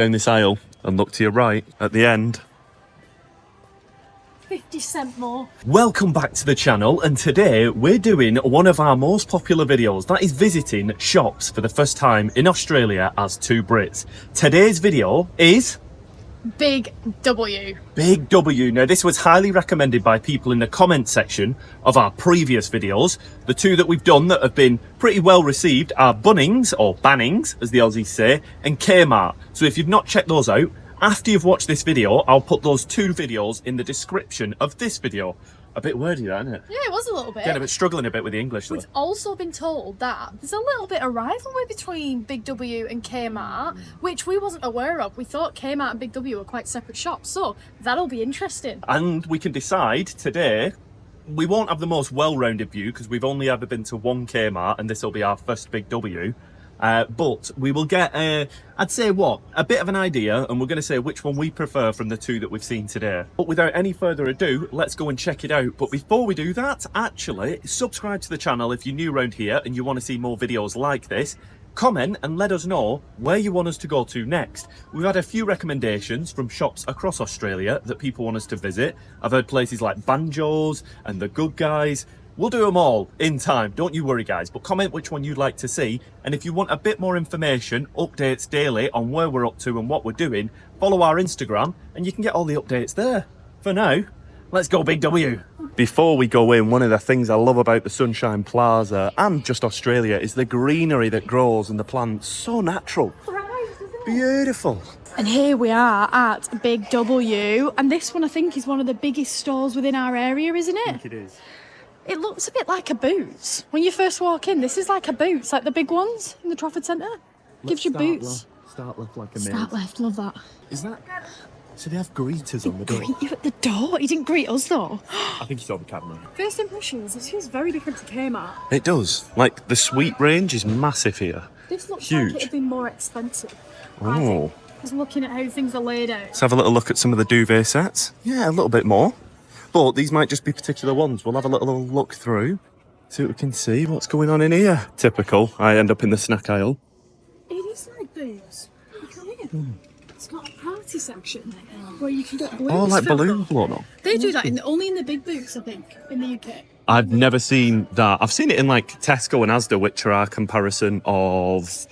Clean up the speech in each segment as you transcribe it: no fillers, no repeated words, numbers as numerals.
Down this aisle and look to your right at the end. 50% more. Welcome back to the channel, and today we're doing one of our most popular videos, that is visiting shops for the first time in Australia as two Brits. Today's video is Big W. Big W. Now this was highly recommended by people in the comment section of our previous videos. The two that we've done that have been pretty well received are Bunnings, or Bannings as the Aussies say, and Kmart. So if you've not checked those out, after you've watched this video, I'll put those two videos in the description of this video. A bit wordy that, isn't it? Yeah, it was a little bit. Getting a bit struggling a bit with the English though. We've also been told that there's a little bit of rivalry between Big W and Kmart, which we wasn't aware of. We thought Kmart and Big W were quite separate shops, so that'll be interesting. And we can decide today, we won't have the most well-rounded view because we've only ever been to one Kmart and this will be our first Big W. But we will get, I'd say a bit of an idea, and we're going to say which one we prefer from the two that we've seen today. But without any further ado, let's go and check it out. But before we do that, actually, subscribe to the channel if you're new around here and you want to see more videos like this. Comment and let us know where you want us to go to next. We've had a few recommendations from shops across Australia that people want us to visit. I've heard places like Banjo's and The Good Guys. We'll do them all in time, don't you worry guys, but comment which one you'd like to see, and if you want a bit more information, updates daily on where we're up to and what we're doing, follow our Instagram and you can get all the updates there. For now, let's go Big W. Before we go in, one of the things I love about the Sunshine Plaza and just Australia is the greenery that grows and the plants, so natural. Beautiful. And here we are at Big W, and this one I think is one of the biggest stores within our area, isn't it? I think it is. It looks a bit like a Boots. When you first walk in, this is like a Boots, like the big ones in the Trafford Centre. Gives you Boots. Start left like a maze. Start left, love that. Is that... So they have greeters on the door? Greet you at the door? He didn't greet us though. I think he saw the camera. First impressions, this feels very different to Kmart. It does. Like, the sweet range is massive here. This looks Huge. like it'd be more expensive. Oh. Just looking at how things are laid out. Let's have a little look at some of the duvet sets. Yeah, a little bit more. But these might just be particular ones. We'll have a little look through. See what we can see. What's going on in here? Typical. I end up in the snack aisle. It is like Boots. You come in. It's got a party section where you can get balloons. Oh, like filled balloon up. blown up. They do that only in the big Boots, I think, in the UK. I've never seen that. I've seen it in like Tesco and Asda, which are our comparison of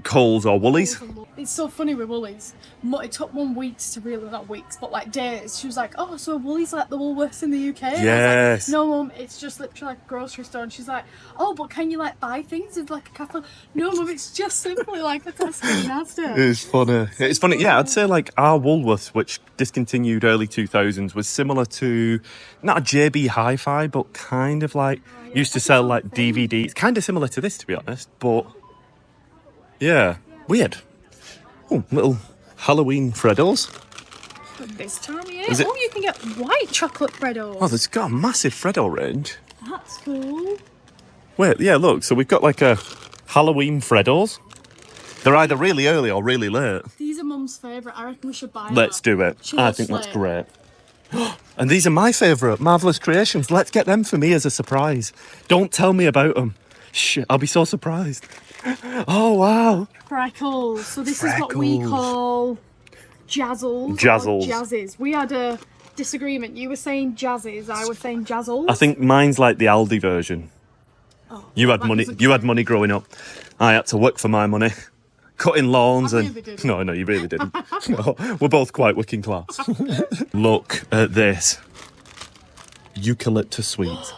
Coles or Woolies. It's so funny with Woolies. It took 1 week to really, not weeks, but like days. She was like, "Oh, so Woolies like the Woolworths in the UK?" And I was Yes. like, "No, Mum, it's just literally like a grocery store." And she's like, "Oh, but can you like buy things in like a cafe?" No, Mum, it's just simply like a Tesco and Asda. It's funny. It's funny. Yeah, I'd say like our Woolworths, which discontinued early 2000s, was similar to not a JB Hi-Fi, but kind of like used to sell like DVDs. Kind of similar to this, to be honest. But yeah, weird. Oh, little Halloween Freddos. This time of year. Is it- Oh, you can get white chocolate Freddos. Oh, there's got a massive Freddo range. That's cool. Wait, yeah, look. So we've got like a Halloween Freddos. They're either really early or really late. These are Mum's favourite. I reckon we should buy Let's them. do it. Chill I think that's slate. great. And these are my favourite, Marvellous Creations. Let's get them for me as a surprise. Don't tell me about them. Shit, I'll be so surprised. Oh, wow. Freckles. So this is what we Freckles. call jazzles. Jazzles. Or jazzes. We had a disagreement. You were saying jazzes. I was saying jazzles. I think mine's like the Aldi version. Oh, You had that money. doesn't You had count. money growing up. I had to work for my money. Cutting lawns I and... really didn't. No, you really didn't. No, we're both quite working class. Look at this. Eucalyptus sweets.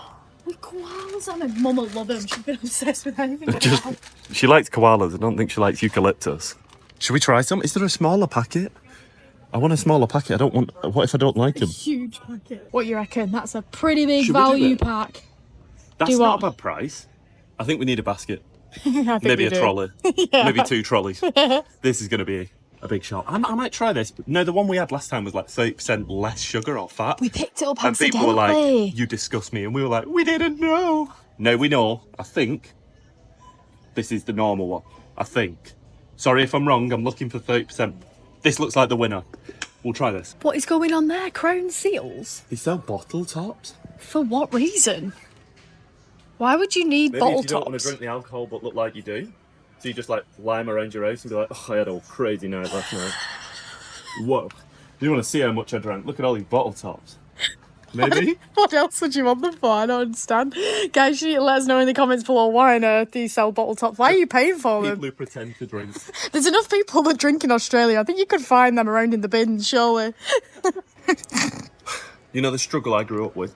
With koalas on them. Mum will love them. She's been obsessed with anything with Just, them. she likes koalas. I don't think she likes eucalyptus. Should we try some? Is there a smaller packet? I want a smaller packet. I don't want... What if I don't like them? Huge packet. What you reckon? That's a pretty big Should we do value it? pack. That's Do not what? a bad price. I think we need a basket. I think Maybe we a do. trolley. Maybe 2 trolleys. This is going to be a big shot. I might try this. No, the one we had last time was like 30% less sugar or fat. We picked it up And people were accidentally. like, you disgust me. And we were like, we didn't know. No, we know. I think this is the normal one. I think. Sorry if I'm wrong. I'm looking for 30%. This looks like the winner. We'll try this. What is going on there? Crown seals? Is that bottle tops? For what reason? Why would you need Maybe bottle if you don't want to tops? drink the alcohol but look like you do. So you just like lime around your house and be like, oh, I had a crazy night last night. Whoa. You want to see how much I drank? Look at all these bottle tops. Maybe? What else would you want them for? I don't understand. Guys, you need to let us know in the comments below why on earth do you sell bottle tops? Why are you paying for them? People who pretend to drink. There's enough people that drink in Australia. I think you could find them around in the bins, surely. You know the struggle I grew up with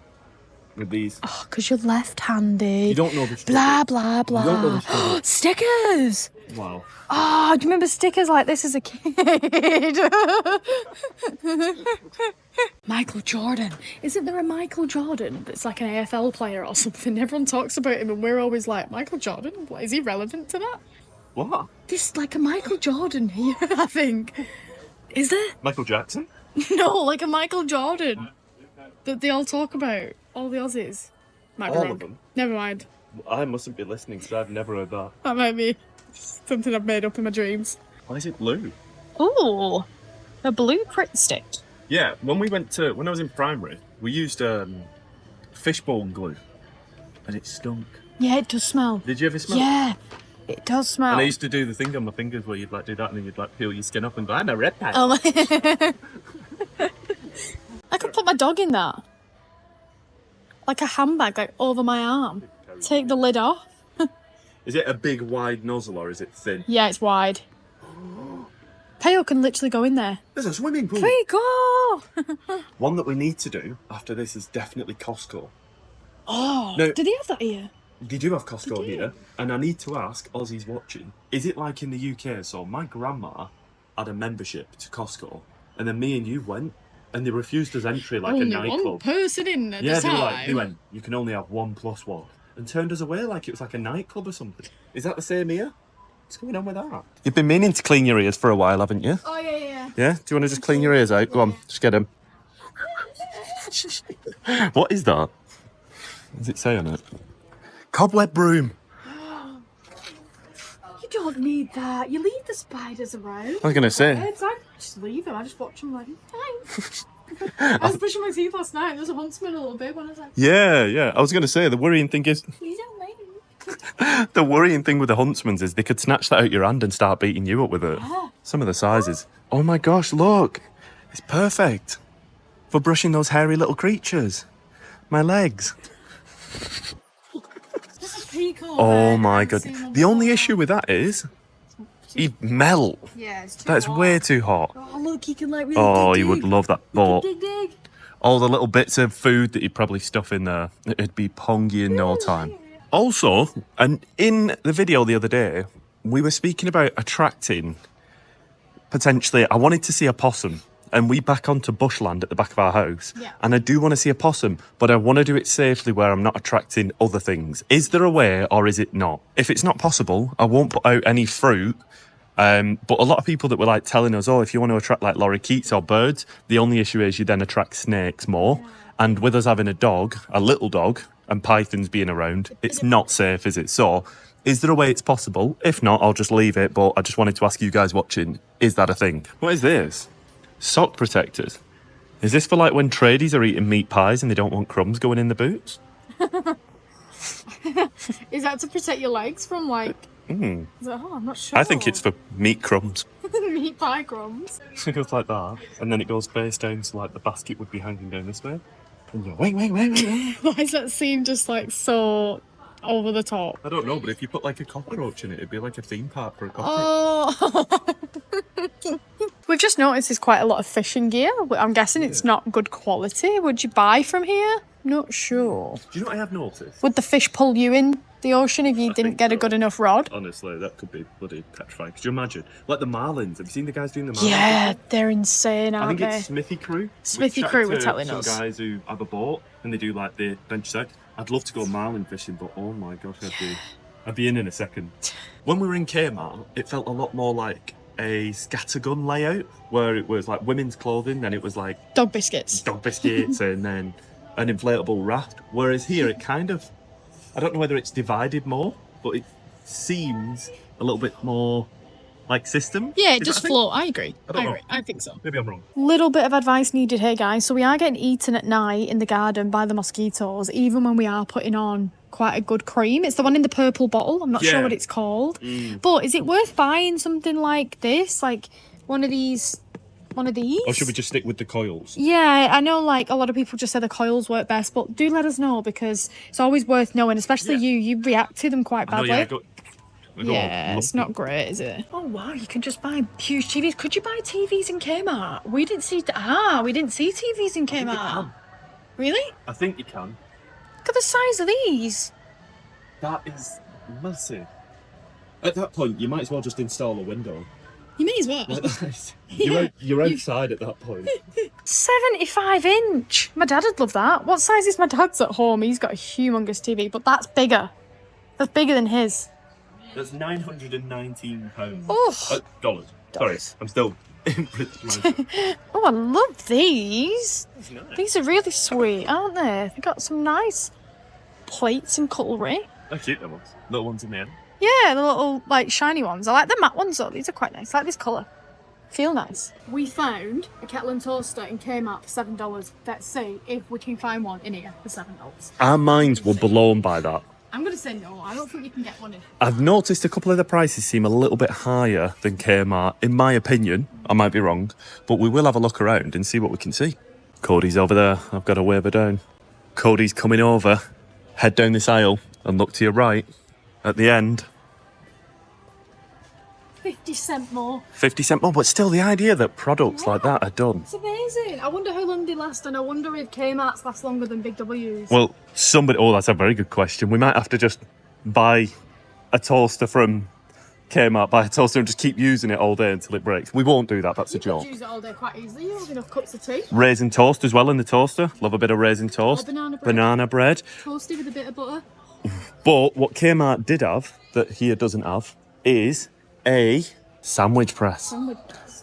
these? Oh, because you're left-handed. You don't know the struggle. Blah, blah, blah. You don't know the struggle. Stickers! Wow. Oh, do you remember stickers like this as a kid? Michael Jordan. Isn't there a Michael Jordan that's like an AFL player or something? Everyone talks about him and we're always like, Michael Jordan? Is he relevant to that? What? There's like a Michael Jordan here, I think. Is there? Michael Jackson? No, like a Michael Jordan that they all talk about. All the Aussies. Might be All wrong. of them? Never mind. I mustn't be listening because I've never heard that. That might be something I've made up in my dreams. Why is it blue? Ooh, a blue Brit stick. Yeah, when I was in primary, we used fishbone glue, and it stunk. Yeah, it does smell. Did you ever smell it? Yeah, it does smell. And I used to do the thing on my fingers where you'd like do that and then you'd like peel your skin off and go, I'm a reptile. Oh my. I could put my dog in that. Like a handbag, like over my arm. Take the lid off. Is it a big wide nozzle or is it thin? Yeah, it's wide. Peo can literally go in there. There's a swimming pool. Picco! One that we need to do after this is definitely Costco. Oh, No. do they have that here? They do have Costco They do. here, and I need to ask Aussies watching, is it like in the UK? So my grandma had a membership to Costco, and then me and you went, and they refused us entry like Only a one nightclub. person in at Yeah, the time. they went, you can only have 1+1, and turned us away like it was like a nightclub or something. Is that the same here? What's going on with that? You've been meaning to clean your ears for a while, haven't you? Oh, yeah. Yeah? Do you want to just clean your ears out? Go on, just get them. What is that? What does it say on it? Cobweb broom. You don't need that. You leave the spiders around. I was going to say. I just leave them. I just watch them like, thanks. I was brushing my teeth last night. There was a huntsman a little bit when I was like, Yeah. I was going to say, the worrying thing is, you don't leave. the worrying thing with the huntsmans is they could snatch that out your hand and start beating you up with it. Yeah. Some of the sizes. Oh my gosh, look. It's perfect for brushing those hairy little creatures. My legs. This is Picco. Oh my god. The only issue with that is he'd melt. Yeah, it's too That's hot. way too hot. Oh, look, he can like really Oh, dig, you would dig. love that. But Dig. all the little bits of food that you'd probably stuff in there, it'd be pongy in no time. Also, and in the video the other day, we were speaking about attracting, potentially, I wanted to see a possum. And we back onto bushland at the back of our house. Yeah. And I do want to see a possum, but I want to do it safely where I'm not attracting other things. Is there a way or is it not? If it's not possible, I won't put out any fruit. But a lot of people that were like telling us, oh, if you want to attract like lorikeets or birds, the only issue is you then attract snakes more. Yeah. And with us having a dog, a little dog, and pythons being around, it's not safe, is it? So, is there a way it's possible? If not, I'll just leave it. But I just wanted to ask you guys watching, is that a thing? What is this? Sock protectors. Is this for like when tradies are eating meat pies and they don't want crumbs going in the boots? Is that to protect your legs from like... Mm. Oh, I'm not sure. I think it's for meat crumbs. meat pie crumbs. It goes like that, and then it goes face down, so like the basket would be hanging down this way. And you're wait. Why does that seem just like so over the top? I don't know, but if you put like a cockroach in it, it'd be like a theme park for a cockroach. Oh. We've just noticed there's quite a lot of fishing gear. I'm guessing it's not good quality. Would you buy from here? Not sure. Do you know what I have noticed? Would the fish pull you in the ocean if you didn't get a good enough rod? Honestly, that could be bloody petrifying. Could you imagine? Like the marlins. Have you seen the guys doing the marlins? Yeah, they're insane, I aren't think they? it's Smithy Crew. Smithy We Crew chatted were to telling some us. guys who have a boat and they do like the adventure side. I'd love to go marlin fishing, but oh my gosh, I'd be in a second. When we were in Kmart, it felt a lot more like a scattergun layout, where it was like women's clothing, then it was like Dog biscuits. dog biscuits, and then an inflatable raft. Whereas here, it kind of, I don't know whether it's divided more, but it seems a little bit more like system. Yeah, it Is does that a thing? float. I agree. I don't know. I think so. Maybe I'm wrong. Little bit of advice needed here, guys. So we are getting eaten at night in the garden by the mosquitoes, even when we are putting on quite a good cream. It's the one in the purple bottle. I'm not sure Yeah. what it's called. But is it worth buying something like this? Like one of these? Or should we just stick with the coils? Yeah, I know like a lot of people just say the coils work best, but do let us know because it's always worth knowing, especially you react to them quite badly. Yeah, it's not great, is it? Oh wow, you can just buy huge TVs. Could you buy TVs in Kmart? We didn't see TVs in Kmart. Really? I think you can. Look at the size of these. That is massive. At that point, you might as well just install a window. You may as well. You're outside at that point. 75-inch. My dad would love that. What size is my dad's at home? He's got a humongous TV, but that's bigger. That's bigger than his. That's £919. Oh. Dollars. Sorry, I'm still in Brits. Oh, I love these. Nice. These are really sweet, aren't they? They've got some nice plates and cutlery. They're cute, the ones. Little ones in the end. Yeah, the little, like, shiny ones. I like the matte ones, though. These are quite nice. I like this colour. Feel nice. We found a kettle and toaster in Kmart for $7. Let's see if we can find one in here for $7. Our minds were blown by that. I'm going to say no. I don't think you can get one in. I've noticed a couple of the prices seem a little bit higher than Kmart, in my opinion. I might be wrong, but we will have a look around and see what we can see. Cody's over there. I've got to wave her down. Cody's coming over. Head down this aisle and look to your right. At the end, 50 cent more. 50 cent more, but still the idea that products like that are done. It's amazing. I wonder how long they last, and I wonder if Kmart's last longer than Big W's. Well, that's a very good question. We might have to just buy a toaster from Kmart, buy a toaster and just keep using it all day until it breaks. We won't do that, that's a joke. You could use it all day quite easily. You have enough cups of tea. Raisin toast as well in the toaster. Love a bit of raisin toast. Or Banana bread. Toasty with a bit of butter. But what Kmart did have, that here doesn't have, is a sandwich press.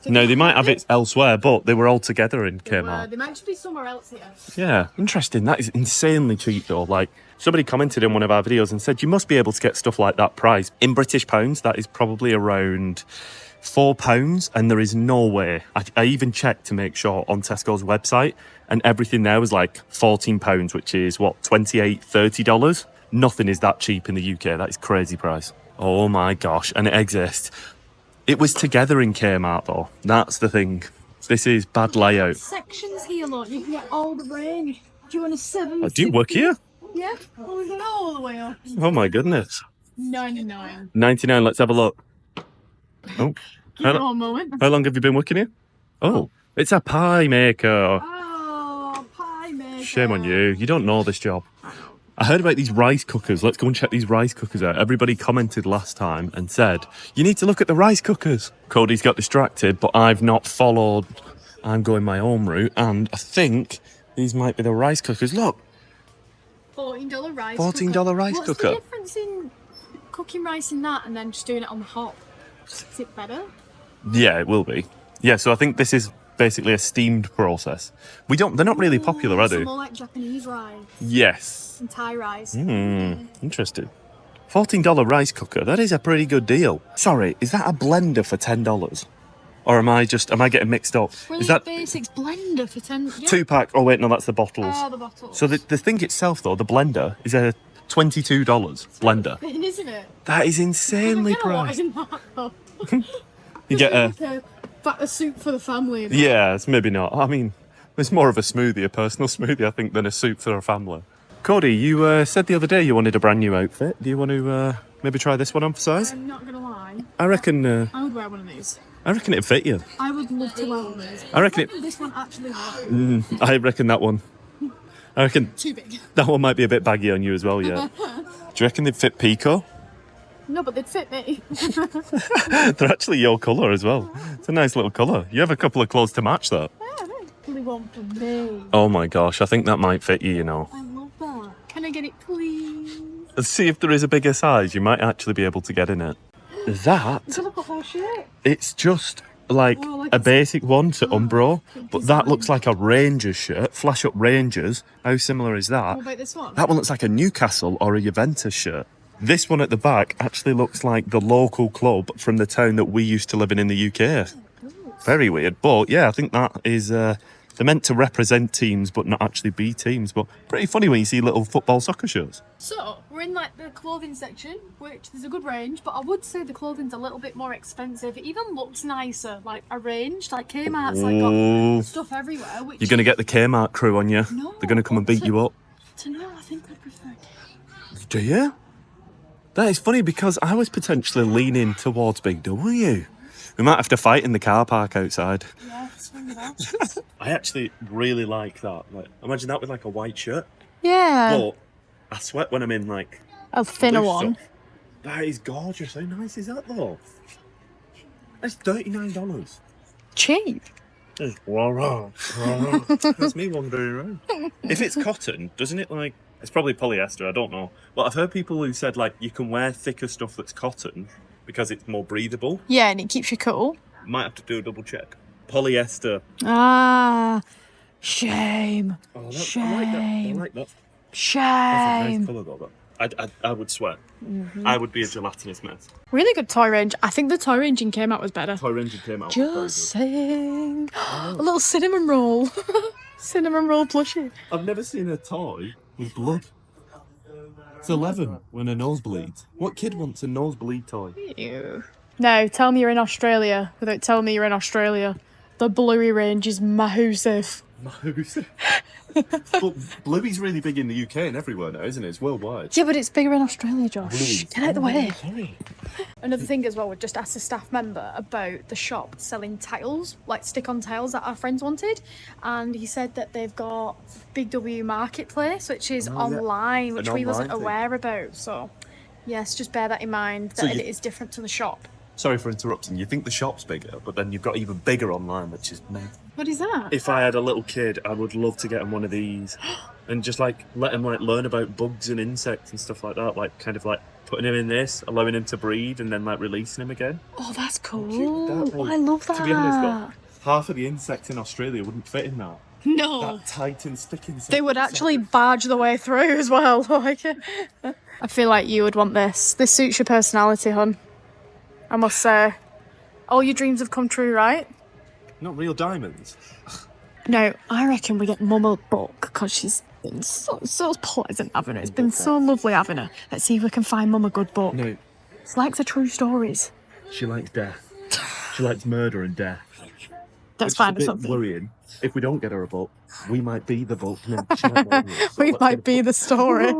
No, they might have it elsewhere, but they were all together in Kmart. They might just be somewhere else here. Yeah, interesting. That is insanely cheap though. Like, somebody commented in one of our videos and said you must be able to get stuff like that priced. In British pounds, that is probably around £4, and there is no way. I even checked to make sure on Tesco's website, and everything there was like £14, which is what, $28, $30? Nothing is that cheap in the UK. That is crazy price. Oh my gosh, and it exists. It was together in Kmart though. That's the thing. This is bad layout. Sections here, look. You can get all the range. Do you want a 7? Do you work here? Yeah. Well, we got all the way up. Oh my goodness. 99. 99, let's have a look. Oh. Give it one moment. How long have you been working here? Oh, it's a pie maker. Oh, pie maker. Shame on you. You don't know this job. I heard about these rice cookers. Let's go and check these rice cookers out. Everybody commented last time and said, you need to look at the rice cookers. Cody's got distracted, but I've not followed. I'm going my own route, and I think these might be the rice cookers. Look. $14 rice $14 rice What's cooker. What's the difference in cooking rice in that and then just doing it on the hob? Is it better? Yeah, it will be. Yeah, so I think this is basically a steamed process. They're not really popular, are they? It's more like Japanese rice Yes. and Thai rice. Interesting. $14 rice cooker. That is a pretty good deal. Sorry, is that a blender for $10? Or am I getting mixed up? Well, Is that Basics blender for 10? Yeah. 2-pack? Oh wait, no, that's the bottles. Oh, the bottles. So the thing itself though, the blender, is a $22 blender. Thin, isn't it? That is insanely What is priced. in that, though? You get a soup for the family. yeah, it's maybe not. I mean, it's more of a smoothie, a personal smoothie, I think, than a soup for a family. Cody, you said the other day you wanted a brand new outfit. Do you want to maybe try this one on for size? I'm not gonna lie. I reckon I would wear one of these. I reckon it'd fit you. I would love to wear one of these. I reckon This one actually works. I reckon that one. I reckon Too big. that one might be a bit baggy on you as well, yeah. Do you reckon they'd fit Picco? No, but they'd fit me. They're actually your colour as well. It's a nice little colour. You have a couple of clothes to match that. Yeah, they really want for me. Oh my gosh, I think that might fit you, you know. I love that. Can I get it, please? Let's see if there is a bigger size. You might actually be able to get in it. That, It's a whole shirt. it's just like a basic one to Umbro, but that looks like a Rangers shirt. Flash up Rangers. How similar is that? What about this one? That one looks like a Newcastle or a Juventus shirt. This one at the back actually looks like the local club from the town that we used to live in the UK. Very weird, but yeah, I think that is They're meant to represent teams, but not actually be teams. But pretty funny when you see little football soccer shows. So, we're in like the clothing section, which there's a good range, but I would say the clothing's a little bit more expensive. It even looks nicer, like arranged. Like Kmart's like got stuff everywhere. Which You're going to get the Kmart crew on you. No, they're going to come and beat you up. I think I prefer. Do you? That is funny because I was potentially leaning towards Big W. We might have to fight in the car park outside. Yeah, swing it out. I actually really like that. Like, imagine that with like a white shirt. Yeah. But I sweat when I'm in like a thinner loose one. stuff. That is gorgeous. How nice is that though? That's $39. Cheap. That's me wandering around. If it's cotton, doesn't it like... It's probably polyester, I don't know. But I've heard people who said like you can wear thicker stuff that's cotton because it's more breathable. Yeah, and it keeps you cool. Might have to do a double check. Polyester. Ah, shame. Oh, shame. I like that. Shame. That's a nice colour though. I would sweat. I would be a gelatinous mess. Really good toy range. I think the toy range in Kmart was better. Toy range came out. Just saying. A little cinnamon roll. Cinnamon roll plushie. I've never seen a toy with blood. It's 11 when a nose bleeds. What kid wants a nosebleed toy? Ew. No, tell me you're in Australia without telling me you're in Australia. The Bluey range is massive. Massive. But Bluey's really big in the UK and everywhere now, isn't it? It's worldwide. Yeah, but it's bigger in Australia, Josh. Bluey's. Get out of the way. Sorry. Another thing as well, we just asked a staff member about the shop selling tiles, like stick-on tiles that our friends wanted, and he said that they've got Big W Marketplace, which is online, which we wasn't aware about. So, yes, just bear that in mind, that it is different to the shop. Sorry for interrupting. You think the shop's bigger, but then you've got even bigger online, which is mad. What is that? If I had a little kid, I would love to get him one of these and just like let him like learn about bugs and insects and stuff like that. Like kind of like putting him in this, allowing him to breed, and then like releasing him again. Oh, that's cool. I love that. To be honest, half of the insects in Australia wouldn't fit in that. No. That tight and stick insect. They would actually barge the way through as well. Like, I feel like you would want this. This suits your personality, hon. I must say. All your dreams have come true, right? Not real diamonds. No, I reckon we get Mum a book because she's been so pleasant having her. It's been so lovely having her. Let's see if we can find Mum a good book. No. She likes the true stories. She likes death. She likes murder and death. That's fine or something. something. Worrying. If we don't get her a book, we might be the book. No, We might be the story.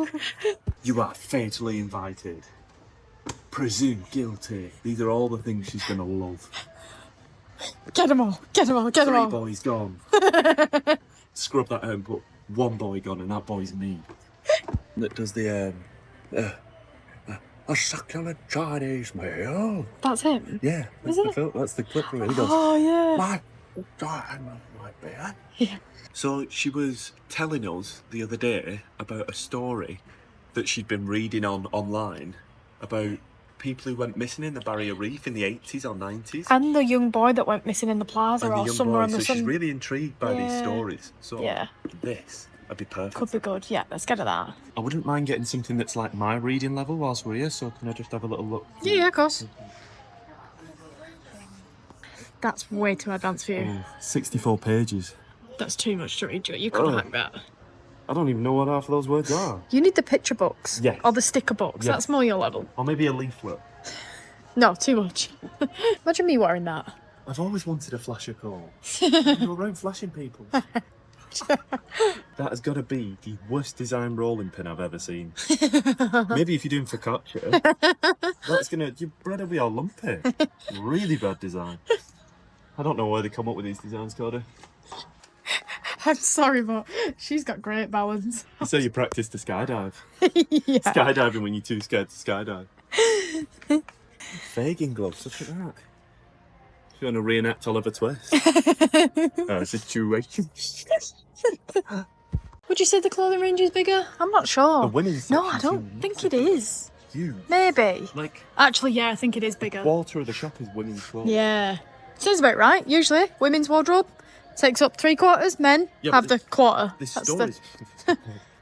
You are fatally invited. Presume guilty. These are all the things she's going to love. Get them all. Get them all. Get them all. 3 boys gone. Scrub that out and put 1 boy gone, and that boy's me. That does the a succulent Chinese meal. That's him? Yeah, that's Is the it? film. That's the clip from it. He goes, Oh, yeah. my beer. Yeah. So she was telling us the other day about a story that she'd been reading online about people who went missing in the Barrier Reef in the 80s or 90s. And the young boy that went missing in the plaza And the or young somewhere boy. on the So she's sun. really intrigued by these stories. So this would be perfect. Could be good. Yeah, let's get at that. I wouldn't mind getting something that's like my reading level whilst we're here, so can I just have a little look? Yeah, of course. That's way too advanced for you. Oh, 64 pages. That's too much to read, Joe. You couldn't hack that. I don't even know what half of those words are. You need the picture books. Yes. Or the sticker books. Yes. That's more your level. Or maybe a leaflet. No, too much. Imagine me wearing that. I've always wanted a flasher call. Go around flashing people. That has got to be the worst design rolling pin I've ever seen. Maybe if you're doing focaccia, that's gonna... Your bread will be all lumpy. Really bad design. I don't know where they come up with these designs, Cody. I'm sorry, but she's got great balance. You say you practice to skydive. Yeah. Skydiving when you're too scared to skydive. Fagin gloves, look at that. If you want to reenact Oliver Twist. Situation. Would you say the clothing range is bigger? I'm not sure. The women's No, I section's don't think it is. huge. Maybe. Like, Actually, yeah, I think it is bigger. a quarter of the shop is women's clothes. Yeah. Sounds about right. Usually, women's wardrobe takes up 3/4. Men Yeah, have but the quarter. This That's store is...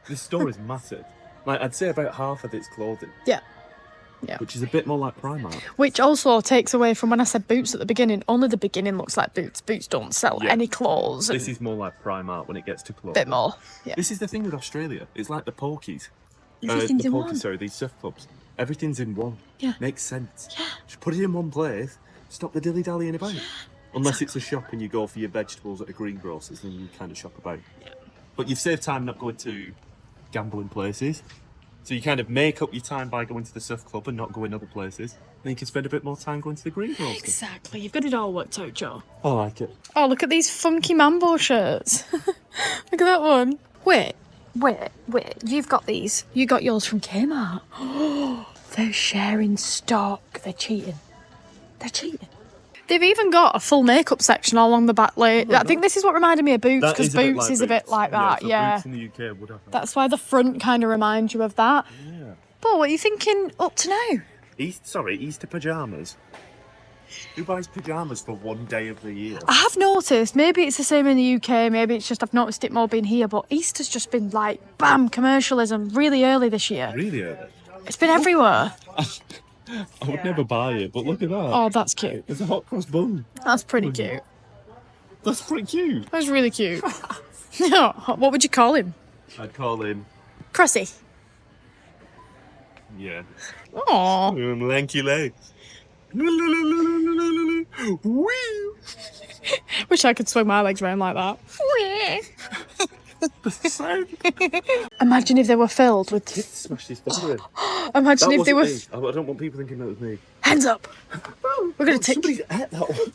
this store is massive. Like, I'd say about half of it's clothing. Yeah. Yeah. Which is a bit more like Primark. Which also takes away from when I said Boots at the beginning. Only the beginning looks like Boots. Boots don't sell any clothes. This is more like Primark when it gets to clothes. Bit more. Yeah. This is the thing with Australia. It's like the Pokies. Everything's in one. Sorry, these surf clubs. Everything's in one. Yeah. Makes sense. Yeah. Just put it in one place. Stop the dilly-dallying about. Yeah. Unless it's a shop and you go for your vegetables at a greengrocer's, then you kind of shop about. Yeah. But you've saved time not going to gambling places. So you kind of make up your time by going to the surf club and not going other places. Then you can spend a bit more time going to the greengrocer. Exactly. You've got it all worked out, Joe. I like it. Oh, look at these funky Mambo shirts. Look at that one. Wait. You've got these. You got yours from Kmart. Oh, they're sharing stock. They're cheating. They've even got a full makeup section all along the back. I think this is what reminded me of Boots, because Boots is a bit like that. Yeah. Boots in the UK would have that. That's why the front kind of reminds you of that. Yeah. But what are you thinking up to now? Easter pyjamas. Who buys pyjamas for one day of the year? I have noticed, maybe it's the same in the UK, maybe it's just I've noticed it more being here, but Easter's just been like, bam, commercialism really early this year. Really early? It's been everywhere. I would never buy it, but look at that. Oh, that's cute. It's a hot cross bun. That's pretty cute. That's pretty cute. That's really cute. No, what would you call him? I'd call him... Crossy. Yeah. Aww. Lanky legs. Wish I could swing my legs around like that. Imagine if they were filled with... Smash his finger in. Imagine if they were... Me. I don't want people thinking that was me. Hands up. We're going to take... Somebody's ate that one.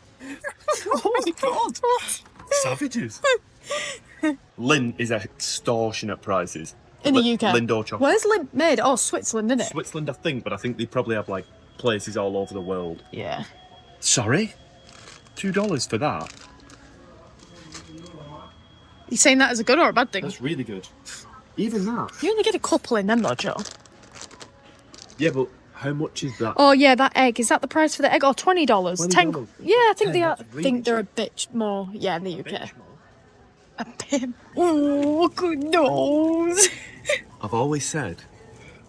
Oh my god. Savages. Lint is extortionate prices. In the UK? Lindor chocolate. Where's lint made? Oh, Switzerland, isn't it? Switzerland, I think, but I think they probably have like places all over the world. Yeah. Sorry? $2 for that? You saying that as a good or a bad thing? That's really good. Even that. You only get a couple in them though, Joe. Yeah, but how much is that? Oh yeah, that egg. Is that the price for the egg? Or $20? $20. Yeah, I think they are. That's I really think they're a cheap. bit more. Yeah, in the UK. Bitch. A bit. Oh, good nose. I've always said,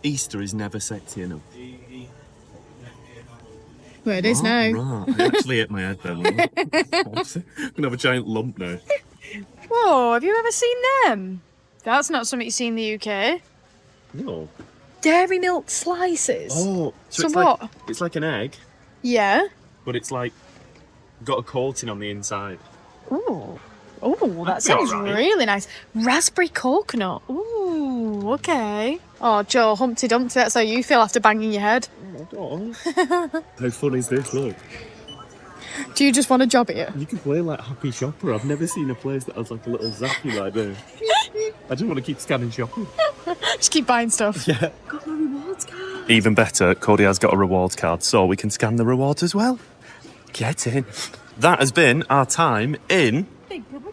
Easter is never sexy enough. Well, it is now. Right, I actually hit my head then. I'm gonna have a giant lump now. Whoa, have you ever seen them? That's not something you see in the UK. No. Dairy milk slices. Oh, So it's what? Like, it's like an egg, Yeah. but it's like got a coating on the inside. Ooh. Oh, that That'd be sounds alright. really nice. Raspberry coconut. Ooh, okay. Oh, Joe, Humpty Dumpty, that's how you feel after banging your head. Oh, how fun is this? Look, Do you just want to job it? you can play like Happy Shopper. I've never seen a place that has like a little zappy like this. I just want to keep scanning shopping. Just keep buying stuff. Yeah. Got my rewards card. Even better, Cody has got a rewards card, so we can scan the rewards as well. Get in. That has been our time in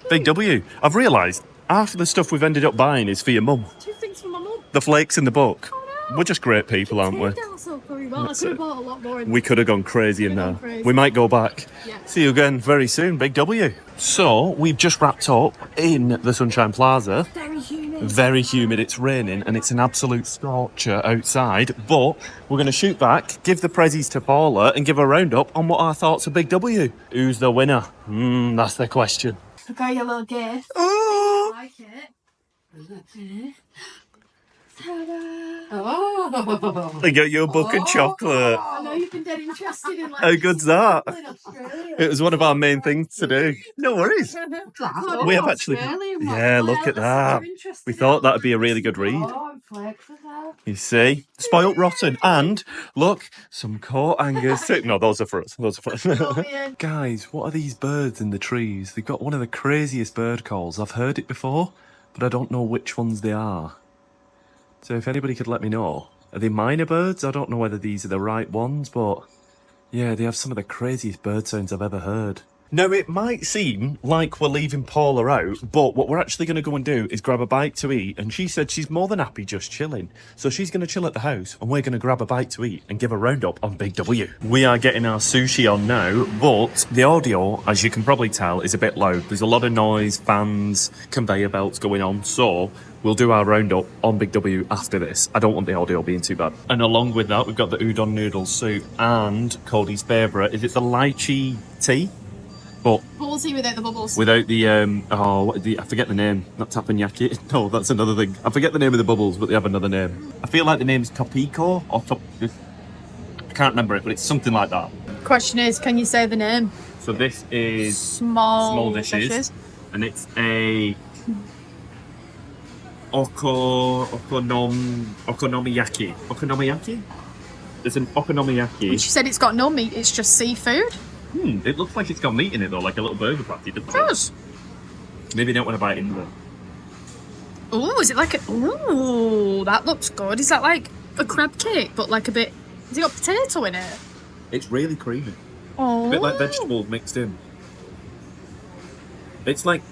Big W. I've realised half of the stuff we've ended up buying is for your mum. 2 things for my mum. The flakes in the book. Oh, no. We're just great people, aren't we? So very well. I could have bought a lot more. We could have gone crazy in Could there. have gone crazy. We might go back. Yeah. See you again very soon, Big W. So, we've just wrapped up in the Sunshine Plaza. Very humid. Very humid, it's raining, and it's an absolute scorcher outside. But we're going to shoot back, give the prezzies to Paula, and give a roundup on what our thoughts of Big W. Who's the winner? That's the question. I got your little gift. Oh! I like it. Ta-da! Oh. I got your book of chocolate. I know you've been dead interested in like. How good's that? in Australia. It was one of our main things to do. No worries. We have actually. Yeah, look at that. We thought that'd be a really good read. You see? Spoilt rotten. And look, some coat hangers too. No, those are for us. Those are for us. Guys, what are these birds in the trees? They've got one of the craziest bird calls. I've heard it before, but I don't know which ones they are. So if anybody could let me know. Are they minor birds? I don't know whether these are the right ones, but yeah, they have some of the craziest bird sounds I've ever heard. Now, it might seem like we're leaving Paula out, but what we're actually going to go and do is grab a bite to eat, and she said she's more than happy just chilling. So she's going to chill at the house, and we're going to grab a bite to eat and give a roundup on Big W. We are getting our sushi on now, but the audio, as you can probably tell, is a bit loud. There's a lot of noise, fans, conveyor belts going on, so we'll do our roundup on Big W after this. I don't want the audio being too bad. And along with that, we've got the udon noodle soup and Cody's favourite. Is it the lychee tea? But bubble tea without the bubbles. Without the I forget the name. Not tappanyaki. No, that's another thing. I forget the name of the bubbles, but they have another name. I feel like the name's Picco or I can't remember it, but it's something like that. Question is, can you say the name? So this is small dishes, and it's a okonomiyaki. Okonomiyaki? There's an okonomiyaki. She said it's got no meat. It's just seafood. It looks like it's got meat in it though, like a little burger patty, doesn't it? Does. Maybe you don't want to bite into it. Ooh, is it like a... Ooh, that looks good. Is that like a crab cake, but like a bit... Has it got potato in it? It's really creamy. Oh. A bit like vegetables mixed in. It's like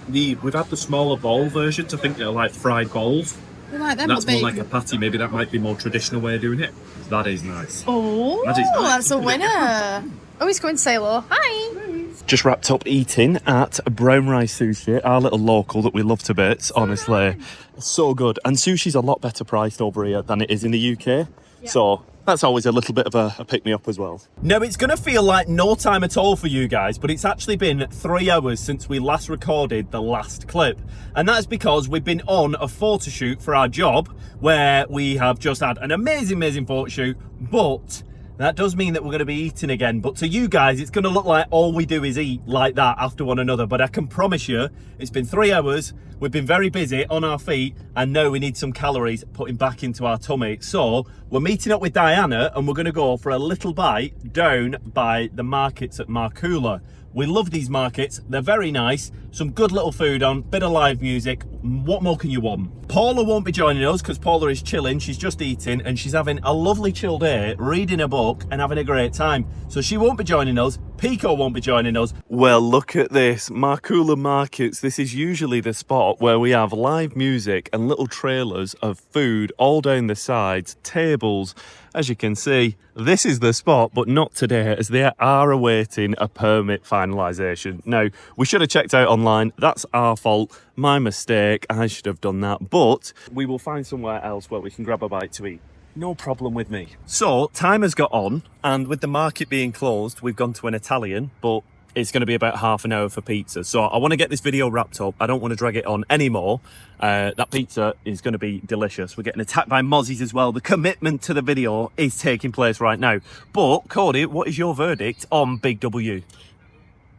we've had the smaller ball versions. I think they're like fried balls. We like them. That's more like a patty. Maybe that might be more traditional way of doing it. That is nice. Oh, that is nice. That's a winner. Oh, he's going to say hello. Hi. Just wrapped up eating at Brown Rice Sushi, our little local that we love to bits, honestly. So good. And sushi's a lot better priced over here than it is in the UK. Yeah. So that's always a little bit of a pick-me-up as well. Now, it's going to feel like no time at all for you guys, but it's actually been 3 hours since we last recorded the last clip. And that's because we've been on a photo shoot for our job, where we have just had an amazing photo shoot, but that does mean that we're going to be eating again. But to you guys, it's going to look like all we do is eat like that after one another. But I can promise you, it's been 3 hours. We've been very busy on our feet, and now we need some calories putting back into our tummy. So we're meeting up with Diana, and we're going to go for a little bite down by the markets at Markula. We love these markets. They're very nice. Some good little food on, bit of live music. What more can you want? Paula won't be joining us because Paula is chilling. She's just eating and she's having a lovely chill day, reading a book and having a great time. So she won't be joining us. Picco won't be joining us. Well, look at this. Markula Markets. This is usually the spot where we have live music and little trailers of food all down the sides, tables. As you can see, this is the spot, but not today, as they are awaiting a permit finalisation. Now, we should have checked out online. That's our fault. My mistake. I should have done that. But we will find somewhere else where we can grab a bite to eat. No problem with me. So, time has got on, and with the market being closed, we've gone to an Italian, but it's going to be about half an hour for pizza. So I want to get this video wrapped up. I don't want to drag it on anymore. That pizza is going to be delicious. We're getting attacked by mozzies as well. The commitment to the video is taking place right now. But, Cody, what is your verdict on Big W?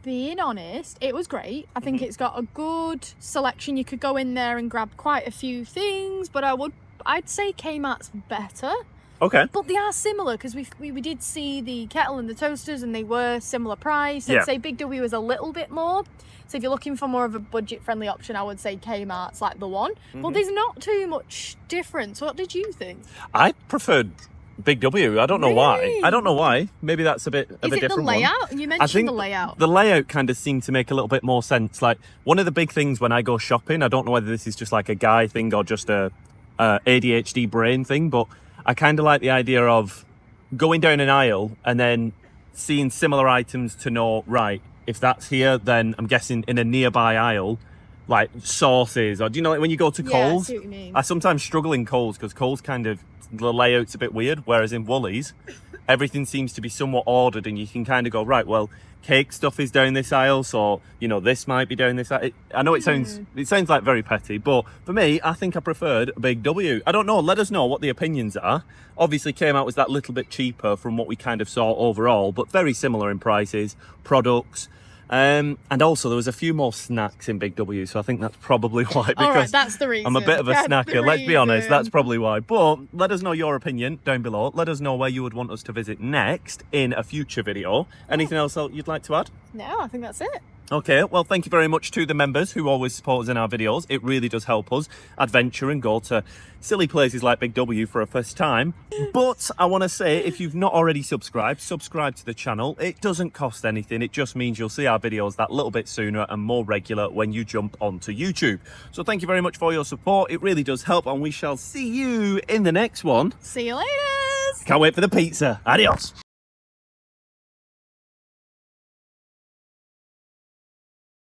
Being honest, it was great. I think it's got a good selection. You could go in there and grab quite a few things, but I'd say Kmart's better. Okay. But they are similar, because we did see the kettle and the toasters, and they were similar price. I'd say Big W is a little bit more. So if you're looking for more of a budget-friendly option, I would say Kmart's like the one. But there's not too much difference. What did you think? I preferred Big W. I don't know why. I don't know why. Maybe that's a bit of a different one. Is it the layout? You mentioned the layout. The layout kind of seemed to make a little bit more sense. Like, one of the big things when I go shopping, I don't know whether this is just like a guy thing or just a ADHD brain thing, but I kind of like the idea of going down an aisle and then seeing similar items to know, right, if that's here, then I'm guessing in a nearby aisle, like sauces, or do you know, like when you go to Coles? I see what you mean. I sometimes struggle in Coles because Coles kind of, the layout's a bit weird, whereas in Woolies, everything seems to be somewhat ordered, and you can kind of go, right, well, cake stuff is down this aisle, so, you know, this might be down this aisle. I know it sounds like very petty, but for me, I think I preferred Big W. I don't know, let us know what the opinions are. Obviously Kmart was that little bit cheaper from what we kind of saw overall, but very similar in prices, products. And also there was a few more snacks in Big W, so I think that's probably why, because all right, that's the reason. I'm a bit of a snacker, let's be honest, that's probably why. But let us know your opinion down below. Let us know where you would want us to visit next in a future video. Anything else you'd like to add? No, I think that's it. Okay, well, thank you very much to the members who always support us in our videos. It really does help us adventure and go to silly places like Big W for a first time. But I want to say, if you've not already subscribed, subscribe to the channel. It doesn't cost anything. It just means you'll see our videos that little bit sooner and more regular when you jump onto YouTube. So thank you very much for your support. It really does help, and we shall see you in the next one. See you later. Can't wait for the pizza. Adios.